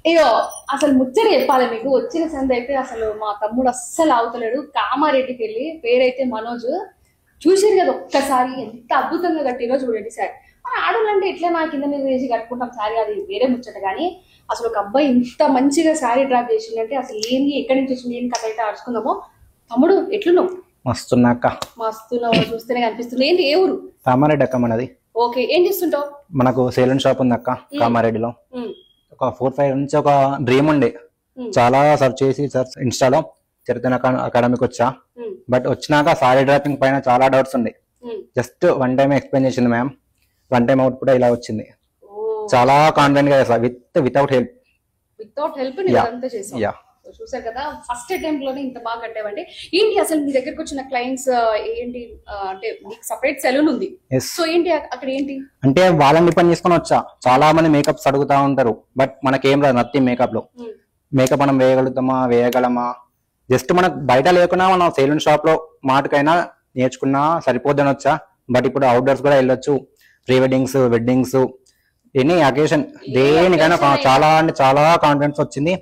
అయ్యో అసలు ముచ్చట చెప్పాలి మీకు. వచ్చిన సంది అయితే అసలు మా తమ్ముడు అస్సలు ఆగుతలేడు. కామారెడ్డికి వెళ్ళి, పేరైతే మనోజ్. చూసారు కదా ఒక్కసారి ఎంత అద్భుతంగా కట్టిరో చూడండి సార్. మన ఆడవాళ్ళు అంటే ఇట్లా నా కింద మీద వేసి కట్టుకుంటాం శారీ, అది వేరే ముచ్చట. కానీ అసలు ఒక అబ్బాయి ఇంత మంచిగా శారీ డ్రాప్ చేసిందంటే అసలు ఏంది, ఎక్కడి నుంచి వచ్చింది, ఏం కథ అయితే అడుచుకుందామో. తమ్ముడు ఎట్లున్నావు? మస్తున్నాక మస్తున్నావు, చూస్తేనే కనిపిస్తుంది. ఏంటి ఏ ఊరు? కామారెడ్డి అక్క మనది. ఓకే, ఏం చేస్తుంటావు? మనకు సేలూన్ షాప్ ఉంది అక్క కామారెడ్డిలో. ఒక 4-5 నుంచి ఒక డ్రీమ్ ఉండే, చాలా సర్చ్ చేసి ఇన్స్టాలో చరిత్ర అకాడమీకి వచ్చా. బట్ వచ్చినాక సారీ డ్రాపింగ్ పైన చాలా డౌట్స్ ఉండే. జస్ట్ వన్ టైం ఎక్స్ప్లెయిన్ చేసింది మ్యామ్, వన్ టైం అవుట్ కూడా ఇలా వచ్చింది. చాలా కాన్ఫిడెంట్ గా చేస్తా, వితౌట్ హెల్ప్. వితౌట్ హెల్ప్ చూసారు కదా, ఫస్ట్ అటెంప్ట్ లోనే ఇంత బాగా కట్టావండి. ఏంటి అసలు మీ దగ్గరకు వచ్చిన క్లయింట్స్ ఏంటి అంటే మీకు సపరేట్ సెలూన్ ఉంది, సో ఏంటి అక్కడ ఏంటి అంటే వాళ్ళని డిపెండ్ చేసుకొని వచ్చా. చాలా మంది మేకప్స్ అడుగుతా ఉంటారు, బట్ మనకేం రాదు నథింగ్ మేకప్ లో. మేకప్ మనం వేయగలమా జస్ట్ మనకు బయట లేకున్నా మనం సెలూన్ షాప్ లో మాటకైనా నేర్చుకున్నా సరిపోద్దని వచ్చా. బట్ ఇప్పుడు అవుట్డోర్స్ కూడా వెళ్ళొచ్చు, pre weddings, weddings, any occasion, దేనికైనా చాలా అంటే చాలా కాన్ఫిడెన్స్ వచ్చింది.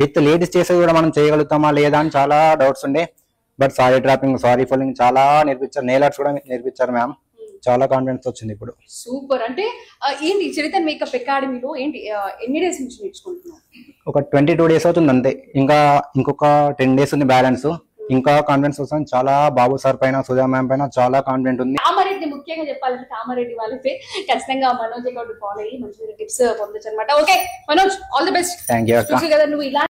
విత్ లేడీస్ చేసే కూడా మనం చేయగలుగుతామా లేదా అని చాలా డౌట్స్ ఉండే. But sorry dropping, sorry folding చాలా నేర్పించారు, నెయిల్ ఆర్ట్స్ కూడా నేర్పించారు మ్యామ్. చాలా కాన్ఫిడెన్స్ వచ్చింది ఇప్పుడు. సూపర్. అంటే ఏంటి చరిత్ర మేకప్ అకాడమీలో ఏంటి ఎన్ని డేస్ నుంచి నేర్చుకుంటున్నావు? ఒక 22 డేస్ అవుతుంది అంతే. ఇంకొక 10 డేస్ ఉంది బ్యాలెన్స్. ఇంకా కాన్ఫిడెన్స్ వస్తుంది చాలా. బాబు సార్ పైన, సుధా మ్యామ్ పైన చాలా కాన్ఫిడెంట్ ఉంది. కామారెడ్డి ముఖ్యంగా చెప్పాలంటే కామారెడ్డి వాళ్ళైతే ఖచ్చితంగా మనోజ్ అకౌంట్ ఫాలో అయ్యి మంచి టిప్స్ పొందొచ్చు అనమాట. Okay Manoj, all the best. Thank you అక్క. కదా నువ్వు ఇలా